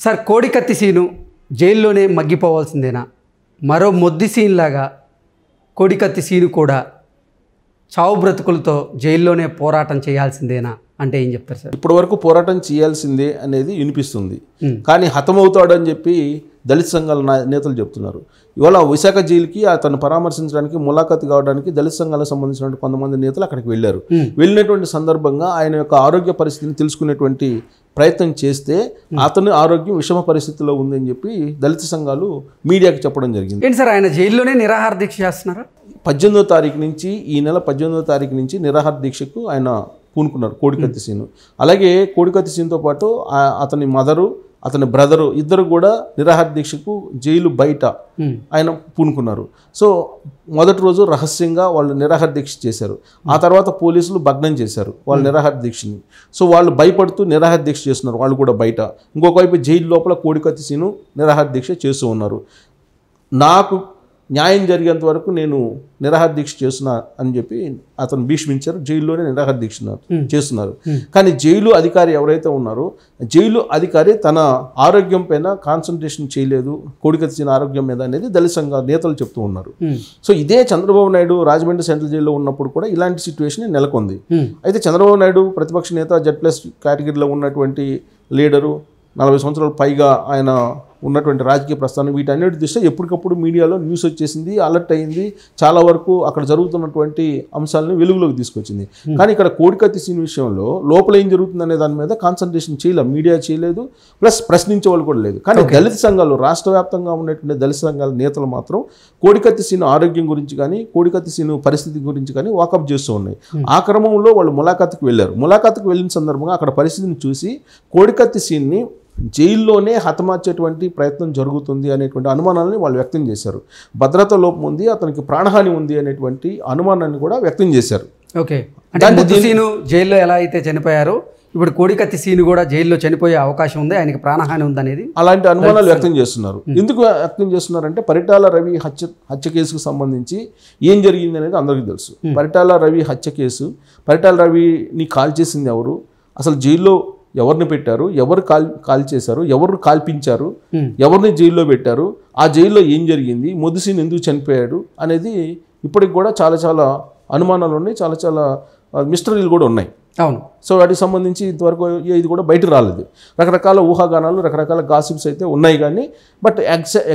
Sir కోడికత్తి scene జైల్లోనే మగ్గిపోవాల్సిందేనా? మరో మొద్ది scene లాగా కోడికత్తి సీను కూడా చావు బ్రతుకులతో జైల్లోనే పోరాటం చేయాల్సిందేనా అంటే ఏం చెప్తారు సార్? ఇప్పటి వరకు పోరాటం చేయాల్సిందే అనేది వినిపిస్తుంది, కానీ హతమవుతాడని చెప్పి దళిత సంఘాల నేతలు చెప్తున్నారు. ఇవాళ విశాఖ జైలుకి అతను పరామర్శించడానికి ములాఖాత్ కావడానికి దళిత సంఘాలకు సంబంధించిన కొంతమంది నేతలు అక్కడికి వెళ్ళారు. వెళ్ళినటువంటి సందర్భంగా ఆయన యొక్క ఆరోగ్య పరిస్థితిని తెలుసుకునేటువంటి ప్రయత్నం చేస్తే అతని ఆరోగ్యం విషమ పరిస్థితిలో ఉందని చెప్పి దళిత సంఘాలు మీడియాకి చెప్పడం జరిగింది. ఏంటి సార్ ఆయన జైల్లోనే నిరాహార దీక్ష చేస్తున్నారా? 18వ తారీఖు నుంచి, ఈ నెల 18వ తారీఖు నుంచి నిరాహార దీక్షకు ఆయన పూనుకున్నారు కోడికత్తి సీను. అలాగే కోడికత్తి సీన్తో పాటు అతని మదరు, అతని బ్రదరు ఇద్దరు కూడా నిరాహార దీక్షకు జైలు బయట ఆయన పూనుకున్నారు. సో మొదటి రోజు రహస్యంగా వాళ్ళు నిరాహార దీక్ష చేశారు. ఆ తర్వాత పోలీసులు భగ్నం చేశారు వాళ్ళ నిరాహార దీక్షని. సో వాళ్ళు భయపడుతూ నిరాహార దీక్ష చేస్తున్నారు వాళ్ళు కూడా బయట. ఇంకొక వైపు జైలు లోపల కోడికత్తి సీను నిరాహార దీక్ష చేస్తూ ఉన్నారు. నాకు న్యాయం జరిగేంత వరకు నేను నిరాహార దీక్ష చేస్తున్నా అని చెప్పి అతను భీష్మించారు. జైల్లోనే నిరాహార దీక్ష చేస్తున్నారు. కానీ జైలు అధికారి ఎవరైతే ఉన్నారో జైలు అధికారి తన ఆరోగ్యం పైన కాన్సన్ట్రేషన్ చేయలేదు, కోడికత్తి సీను ఆరోగ్యం మీద అనేది దళిత సంఘ నేతలు చెప్తూ ఉన్నారు. సో ఇదే చంద్రబాబు నాయుడు రాజమండ్రి సెంట్రల్ జైల్లో ఉన్నప్పుడు కూడా ఇలాంటి సిచ్యువేషన్ నెలకొంది. అయితే చంద్రబాబు నాయుడు ప్రతిపక్ష నేత, Z+ కేటగిరీలో ఉన్నటువంటి లీడరు, 40 సంవత్సరాల పైగా ఆయన ఉన్నటువంటి రాజకీయ ప్రస్థానం, వీటన్నిటి దృష్ట్యా ఎప్పటికప్పుడు మీడియాలో న్యూస్ వచ్చేసింది, అలర్ట్ అయింది, చాలా వరకు అక్కడ జరుగుతున్నటువంటి అంశాలను వెలుగులోకి తీసుకొచ్చింది. కానీ ఇక్కడ కోడికత్తి సీన్ విషయంలో లోపల ఏం జరుగుతుందనే దాని మీద కాన్సన్ట్రేషన్ చేయలేదు, మీడియా చేయలేదు, ప్లస్ ప్రశ్నించే వాళ్ళు కూడా లేదు. కానీ దళిత సంఘాలు, రాష్ట్ర వ్యాప్తంగా ఉన్నటువంటి దళిత సంఘాల నేతలు మాత్రం కోడికత్తి సీను ఆరోగ్యం గురించి కానీ, కోడికత్తి సీను పరిస్థితి గురించి కానీ వాకప్ చేస్తూ ఉన్నాయి. ఆ క్రమంలో వాళ్ళు ములాఖాత్కి వెళ్ళారు. ములాఖాత్కి వెళ్ళిన సందర్భంగా అక్కడ పరిస్థితిని చూసి కోడికత్తి సీన్ని జైల్లోనే హతమార్చేటువంటి ప్రయత్నం జరుగుతుంది అనేటువంటి అనుమానాన్ని వాళ్ళు వ్యక్తం చేశారు. భద్రత లోపం ఉంది, అతనికి ప్రాణహాని ఉంది అనేటువంటి అనుమానాన్ని కూడా వ్యక్తం చేశారు. ఓకే, అంటే మొద్దు సీను జైల్లో ఎలా అయితే చనిపోయారో ఇప్పుడు కోడికత్తి సీను కూడా జైల్లో చనిపోయే అవకాశం ఉంది, ఆయనకి ప్రాణహాని ఉంది అనేది అలాంటి అనుమానాలు వ్యక్తం చేస్తున్నారు. ఎందుకు వ్యక్తం చేస్తున్నారంటే పరిటాల రవి హత్య కేసుకు సంబంధించి ఏం జరిగింది అనేది అందరికీ తెలుసు. పరిటాల రవి హత్య కేసు, పరిటాల రవిని కాల్ చేసింది ఎవరు, అసలు జైల్లో ఎవరిని పెట్టారు, ఎవరు కాల్ చేశారు, ఎవరు కాల్పించారు, ఎవరిని జైల్లో పెట్టారు, ఆ జైల్లో ఏం జరిగింది, మొద్దు సీను ఎందుకు చనిపోయాడు అనేది ఇప్పటికి కూడా చాలా చాలా అనుమానాలు ఉన్నాయి, చాలా చాలా మిస్టరీలు కూడా ఉన్నాయి. అవును. సో వాటికి సంబంధించి ఇంతవరకు ఇది కూడా బయటకు రాలేదు. రకరకాల ఊహాగానాలు, రకరకాల గాసిప్స్ అయితే ఉన్నాయి, కానీ బట్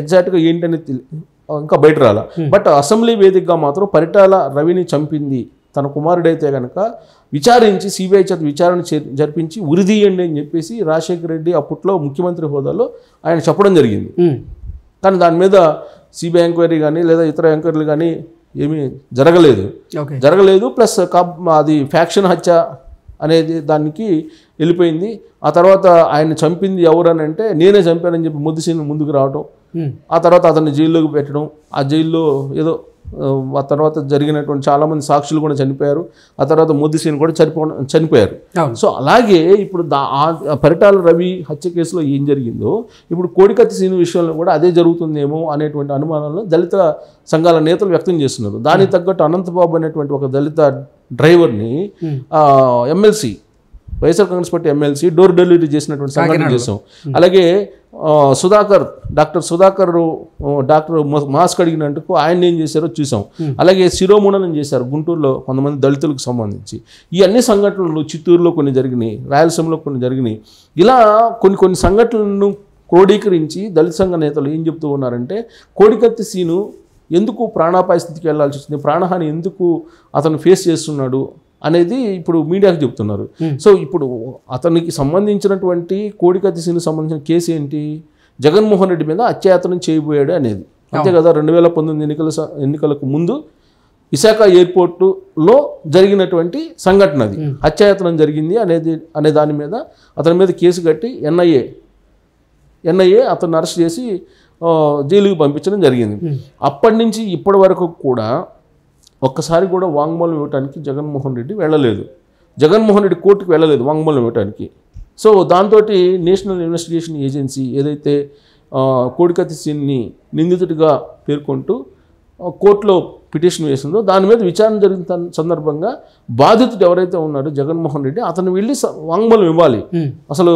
ఎగ్జాక్ట్గా ఏంటనేది ఇంకా బయట రాలా. బట్ అసెంబ్లీ వేదికగా మాత్రం పరిటాల రవిని చంపింది తన కుమారుడైతే కనుక విచారించి సిబిఐ చేత విచారణ జరిపించి ఉరిదీయండి అని చెప్పేసి రాజశేఖర రెడ్డి అప్పట్లో ముఖ్యమంత్రి హోదాలో ఆయన చెప్పడం జరిగింది. కానీ దాని మీద సిబిఐ ఎంక్వైరీ కానీ లేదా ఇతర ఎంక్వైరీలు కానీ ఏమీ జరగలేదు. ప్లస్ అది ఫ్యాక్షన్ హత్య అనేది దానికి వెళ్ళిపోయింది. ఆ తర్వాత ఆయన చంపింది ఎవరని అంటే నేనే చంపానని చెప్పి మొద్దు సీను ముందుకు రావడం, ఆ తర్వాత అతన్ని జైల్లోకి పెట్టడం, ఆ జైల్లో ఏదో ఆ తర్వాత జరిగినటువంటి చాలామంది సాక్షులు కూడా చనిపోయారు. ఆ తర్వాత మొద్దు సీను కూడా చనిపోయారు. సో అలాగే ఇప్పుడు పరిటాల రవి హత్య కేసులో ఏం జరిగిందో ఇప్పుడు కోడికత్తి సీను విషయంలో కూడా అదే జరుగుతుందేమో అనేటువంటి అనుమానాలను దళిత సంఘాల నేతలు వ్యక్తం చేస్తున్నారు. దానికి తగ్గట్టు అనంతబాబు అనేటువంటి ఒక దళిత డ్రైవర్ని MLC, YSR Congress party MLC door delivery చేసినటువంటి సంఘటన చేసాం. అలాగే డాక్టర్ సుధాకర్ మాస్క్ అడిగినందుకు ఆయన ఏం చేశారో చూసాం. అలాగే శిరోముండనం చేశారు గుంటూరులో కొంతమంది దళితులకు సంబంధించి. ఈ అన్ని సంఘటనలు చిత్తూరులో కొన్ని జరిగినాయి, రాయలసీమలో కొన్ని జరిగినాయి. ఇలా కొన్ని సంఘటనలను క్రోడీకరించి దళిత సంఘ నేతలు ఏం చెప్తూ ఉన్నారంటే కోడికత్తి సీను ఎందుకు ప్రాణాపాయ స్థితికి వెళ్లాల్సి వచ్చింది, ప్రాణహాని ఎందుకు అతను ఫేస్ చేస్తున్నాడు అనేది ఇప్పుడు మీడియాకు చెప్తున్నారు. సో ఇప్పుడు అతనికి సంబంధించినటువంటి కోడికత్తి సీను సంబంధించిన కేసు ఏంటి, జగన్మోహన్ రెడ్డి మీద అత్యాయతనం చేయబోయాడు అనేది, అంతే కదా. 2019 ఎన్నికలకు ముందు విశాఖ ఎయిర్పోర్టులో జరిగినటువంటి సంఘటన అది, అత్యాయతనం జరిగింది అనే దాని మీద అతని మీద కేసు కట్టి ఎన్ఐఏ అతన్ని అరెస్ట్ చేసి జైలుకి పంపించడం జరిగింది. అప్పటి నుంచి ఇప్పటి వరకు కూడా ఒక్కసారి కూడా వాంగ్మూలం ఇవ్వడానికి జగన్మోహన్ రెడ్డి వెళ్ళలేదు. జగన్మోహన్ రెడ్డి కోర్టుకు వెళ్ళలేదు వాంగ్మూలం ఇవ్వడానికి. సో దాంతో నేషనల్ ఇన్వెస్టిగేషన్ ఏజెన్సీ ఏదైతే కోడికత్తి సీన్ని నిందితుడిగా పేర్కొంటూ కోర్టులో పిటిషన్ వేసిందో దాని మీద విచారణ జరిగిన సందర్భంగా బాధితుడు ఎవరైతే ఉన్నారో జగన్మోహన్ రెడ్డి అతను వెళ్ళి వాంగ్మూలం ఇవ్వాలి. అసలు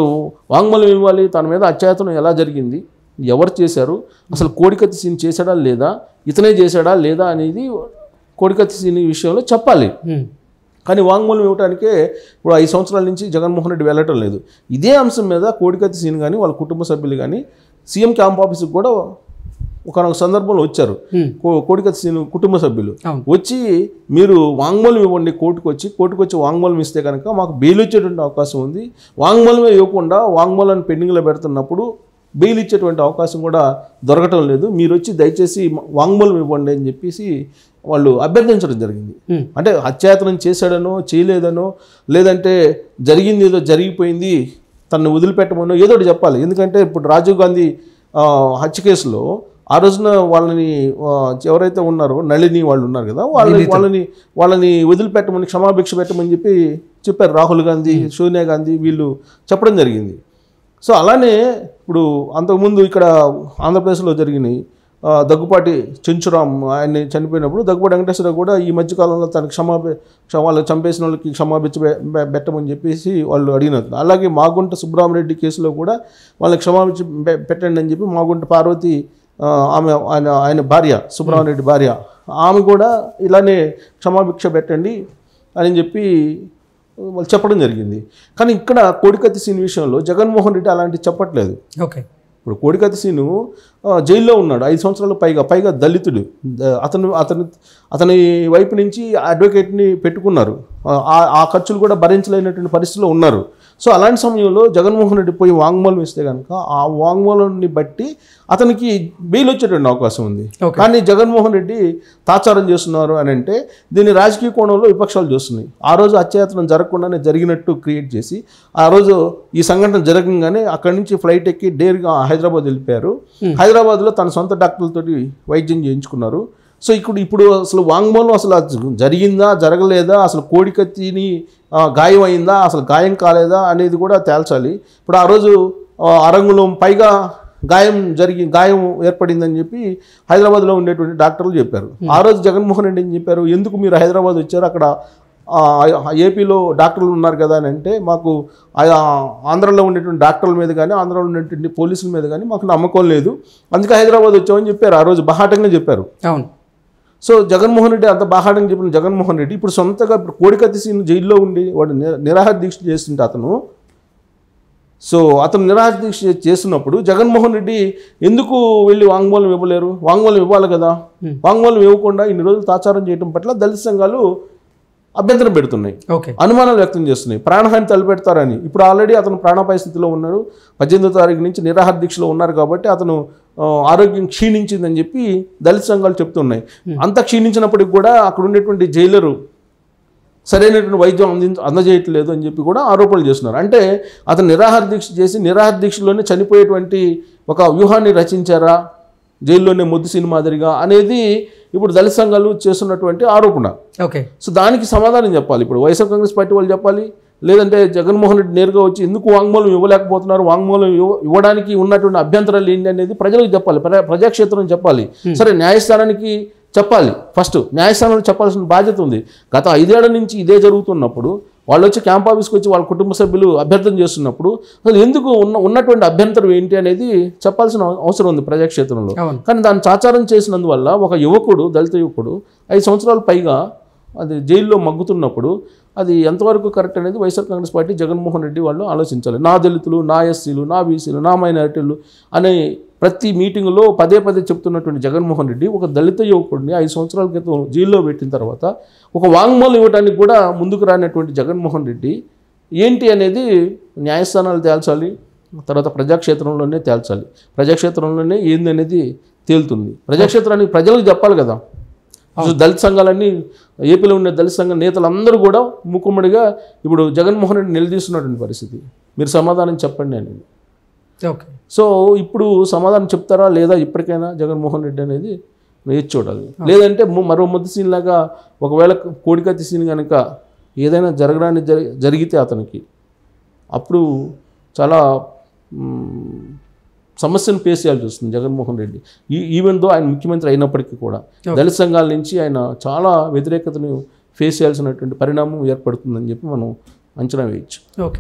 వాంగ్మూలం ఇవ్వాలి, తన మీద అత్యాచారం ఎలా జరిగింది, ఎవరు చేశారు, అసలు కోడికత్తి సీన్ చేశాడా లేదా, ఇతనే చేశాడా లేదా అనేది కోడికత్తి సీన్ విషయంలో చెప్పాలి. కానీ వాంగ్మూలం ఇవ్వడానికే ఇప్పుడు 5 సంవత్సరాల నుంచి జగన్మోహన్ రెడ్డి వెళ్ళటం లేదు. ఇదే అంశం మీద కోడికత్తి సీన్ కానీ వాళ్ళ కుటుంబ సభ్యులు కానీ సీఎం క్యాంప్ ఆఫీస్కి కూడా ఒక సందర్భంలో వచ్చారు. కోడికత్తి సీన్ కుటుంబ సభ్యులు వచ్చి మీరు వాంగ్మూలం ఇవ్వండి, కోర్టుకు వచ్చి వాంగ్మూలం ఇస్తే కనుక మాకు బెయిల్ వచ్చేటువంటి అవకాశం ఉంది, వాంగ్మూలమే ఇవ్వకుండా వాంగ్మూలాన్ని పెండింగ్లో పెడుతున్నప్పుడు బెయిల్ ఇచ్చేటువంటి అవకాశం కూడా దొరకటం లేదు, మీరు వచ్చి దయచేసి వాంగ్మూలం ఇవ్వండి అని చెప్పేసి వాళ్ళు అభ్యర్థించడం జరిగింది. అంటే అత్యాచారం చేశాడనో చేయలేదనో లేదంటే జరిగింది ఏదో జరిగిపోయింది తనను వదిలిపెట్టమనో ఏదో ఒకటి చెప్పాలి. ఎందుకంటే ఇప్పుడు రాజీవ్ గాంధీ హత్య కేసులో ఆ రోజున వాళ్ళని ఎవరైతే ఉన్నారో నళిని వాళ్ళు ఉన్నారు కదా, వాళ్ళని వదిలిపెట్టమని క్షమాభిక్ష పెట్టమని చెప్పారు రాహుల్ గాంధీ, సోనియా గాంధీ వీళ్ళు చెప్పడం జరిగింది. సో అలానే ఇప్పుడు అంతకుముందు ఇక్కడ ఆంధ్రప్రదేశ్లో జరిగినాయి. దగ్గుపాటి చెంచురామ్ ఆయన్ని చనిపోయినప్పుడు దగ్గుపాటి వెంకటేశ్వరరావు కూడా ఈ మధ్యకాలంలో తనకు వాళ్ళు చంపేసిన వాళ్ళకి క్షమాభిక్ష పెట్టమని చెప్పేసి వాళ్ళు అడిగినారు. అలాగే మాగుంట సుబ్రహ్మరెడ్డి కేసులో కూడా వాళ్ళకి క్షమాభిక్ష పెట్టండి అని చెప్పి మాగుంట పార్వతి ఆయన భార్య సుబ్రహ్మరెడ్డి భార్య ఆమె కూడా ఇలానే క్షమాభిక్ష పెట్టండి అని చెప్పి వాళ్ళు చెప్పడం జరిగింది. కానీ ఇక్కడ కోడికత్తి సీన్ విషయంలో జగన్మోహన్ రెడ్డి అలాంటివి చెప్పట్లేదు. ఓకే, ఇప్పుడు కోడికత్తి సీను జైల్లో ఉన్నాడు 5 సంవత్సరాల పైగా దళితుడు. అతని వైపు నుంచి అడ్వకేట్ని పెట్టుకున్నారు, ఆ ఖర్చులు కూడా భరించలేనటువంటి పరిస్థితిలో ఉన్నారు. సో అలాంటి సమయంలో జగన్మోహన్ రెడ్డి పోయి వాంగ్మూలం ఇస్తే కనుక ఆ వాంగ్మూలాన్ని బట్టి అతనికి బెయిల్ వచ్చేటువంటి అవకాశం ఉంది. కానీ జగన్మోహన్ రెడ్డి తాచారం చేస్తున్నారు అని అంటే దీన్ని రాజకీయ కోణంలో విపక్షాలు చేస్తున్నాయి. ఆ రోజు అత్యాచారం జరగకుండానే జరిగినట్టు క్రియేట్ చేసి ఆ రోజు ఈ సంఘటన జరగగానే అక్కడి నుంచి ఫ్లైట్ ఎక్కి డేర్గా హైదరాబాద్ వెళ్ళిపోయారు. హైదరాబాద్లో తన సొంత డాక్టర్లతోటి వైద్యం చేయించుకున్నారు. సో ఇప్పుడు అసలు వాంగ్మూలం అసలు జరిగిందా జరగలేదా, అసలు కోడికత్తిని గాయం అయిందా అసలు గాయం కాలేదా అనేది కూడా తేల్చాలి. ఇప్పుడు ఆ రోజు అరంగుళం పైగా గాయం ఏర్పడిందని చెప్పి హైదరాబాద్లో ఉండేటువంటి డాక్టర్లు చెప్పారు. ఆ రోజు జగన్మోహన్ రెడ్డి ఏం చెప్పారు, ఎందుకు మీరు హైదరాబాద్ వచ్చారు, అక్కడ ఏపీలో డాక్టర్లు ఉన్నారు కదా అని అంటే మాకు ఆంధ్రలో ఉండేటువంటి డాక్టర్ల మీద కానీ ఆంధ్రలో ఉండేటువంటి పోలీసుల మీద కానీ మాకు నమ్మకం లేదు, అందుకే హైదరాబాద్ వచ్చామని చెప్పారు. ఆ రోజు బహాటంగా చెప్పారు. అవును. సో జగన్మోహన్ రెడ్డి అంత బాహాటంగా చెప్పిన జగన్మోహన్ రెడ్డి ఇప్పుడు సొంతగా ఇప్పుడు కోడికత్తి సీన్ జైల్లో ఉండి వాడు నిరాహార దీక్ష చేస్తుంటే అతను నిరాహార దీక్ష చేస్తున్నప్పుడు జగన్మోహన్ రెడ్డి ఎందుకు వెళ్ళి వాంగ్మూలం ఇవ్వలేరు? వాంగ్మూలం ఇవ్వాలి కదా. వాంగ్మూలం ఇవ్వకుండా ఇన్ని రోజులు తాచారం చేయడం పట్ల దళిత సంఘాలు అభ్యంతరం పెడుతున్నాయి, అనుమానాలు వ్యక్తం చేస్తున్నాయి, ప్రాణహాని తలపెడతారని. ఇప్పుడు ఆల్రెడీ అతను ప్రాణాపాయ స్థితిలో ఉన్నారు, 18వ తారీఖు నుంచి నిరాహార దీక్షలో ఉన్నారు కాబట్టి అతను ఆరోగ్యం క్షీణించిందని చెప్పి దళిత సంఘాలు చెప్తున్నాయి. అంత క్షీణించినప్పటికి కూడా అక్కడ ఉండేటువంటి జైలరు సరైనటువంటి వైద్యం అందజేయట్లేదు అని చెప్పి కూడా ఆరోపణలు చేస్తున్నారు. అంటే అతను నిరాహార దీక్ష చేసి నిరాహార దీక్షలోనే చనిపోయేటువంటి ఒక వ్యూహాన్ని రచించారా జైల్లోనే మొద్దు సినిమా మాదిరిగా అనేది ఇప్పుడు దళిత సంఘాలు చేస్తున్నటువంటి ఆరోపణ. ఓకే, సో దానికి సమాధానం చెప్పాలి. ఇప్పుడు వైఎస్ఆర్ కాంగ్రెస్ పార్టీ వాళ్ళు చెప్పాలి, లేదంటే జగన్మోహన్ రెడ్డి నేరుగా వచ్చి ఎందుకు వాంగ్మూలం ఇవ్వలేకపోతున్నారు, వాంగ్మూలం ఇవ్వడానికి ఉన్నటువంటి అభ్యంతరాలు ఏంటి అనేది ప్రజలకు చెప్పాలి, ప్రజాక్షేత్రం చెప్పాలి. సరే, న్యాయస్థానానికి చెప్పాలి. ఫస్ట్ న్యాయస్థానంలో చెప్పాల్సిన బాధ్యత ఉంది. గత 5 ఏళ్ల నుంచి ఇదే జరుగుతున్నప్పుడు వాళ్ళు వచ్చి క్యాంప్ ఆఫీస్కి వచ్చి వాళ్ళ కుటుంబ సభ్యులు అభ్యర్థన చేస్తున్నప్పుడు అసలు ఎందుకు ఉన్నటువంటి అభ్యంతరం ఏంటి అనేది చెప్పాల్సిన అవసరం ఉంది ప్రజాక్షేత్రంలో. కానీ దాన్ని చాచారం చేసినందువల్ల ఒక యువకుడు, దళిత యువకుడు 5 సంవత్సరాల పైగా అది జైల్లో మగ్గుతున్నప్పుడు అది ఎంతవరకు కరెక్ట్ అనేది వైఎస్ఆర్ కాంగ్రెస్ పార్టీ జగన్మోహన్ రెడ్డి వాళ్ళు ఆలోచించాలి. నా దళితులు, నా ఎస్సీలు, నా బీసీలు, నా మైనారిటీలు అనే ప్రతి మీటింగ్లో పదే చెప్తున్నటువంటి జగన్మోహన్ రెడ్డి ఒక దళిత యువకుడిని 5 సంవత్సరాల క్రితం జైల్లో పెట్టిన తర్వాత ఒక వాంగ్మూలం ఇవ్వడానికి కూడా ముందుకు రానటువంటి జగన్మోహన్ రెడ్డి ఏంటి అనేది న్యాయస్థానాలు తేల్చాలి, తర్వాత ప్రజాక్షేత్రంలోనే తేల్చాలి. ప్రజాక్షేత్రంలోనే ఏంది అనేది తేలుతుంది. ప్రజాక్షేత్రానికి ప్రజలకు చెప్పాలి కదా. దళిత సంఘాలన్నీ ఏపీలో ఉండే దళిత సంఘ నేతలందరూ కూడా మూకుమ్మడిగా ఇప్పుడు జగన్మోహన్ రెడ్డి నిలదీస్తున్నటువంటి పరిస్థితి. మీరు సమాధానం చెప్పండి అనేది. ఓకే, సో ఇప్పుడు సమాధానం చెప్తారా లేదా ఇప్పటికైనా జగన్మోహన్ రెడ్డి అనేది వేచి చూడాలి. లేదంటే మరో మొద్దు సీన్ లాగా ఒకవేళ కోడికత్తి సీన్ కనుక ఏదైనా జరిగితే అతనికి అప్పుడు చాలా సమస్యను ఫేస్ చేయాల్సి వస్తుంది జగన్మోహన్ రెడ్డి. ఈవెన్ దో ఆయన ముఖ్యమంత్రి అయినప్పటికీ కూడా దళిత సంఘాల నుంచి ఆయన చాలా వ్యతిరేకతను ఫేస్ చేయాల్సినటువంటి పరిణామం ఏర్పడుతుందని చెప్పి మనం అంచనా వేయచ్చు. ఓకే.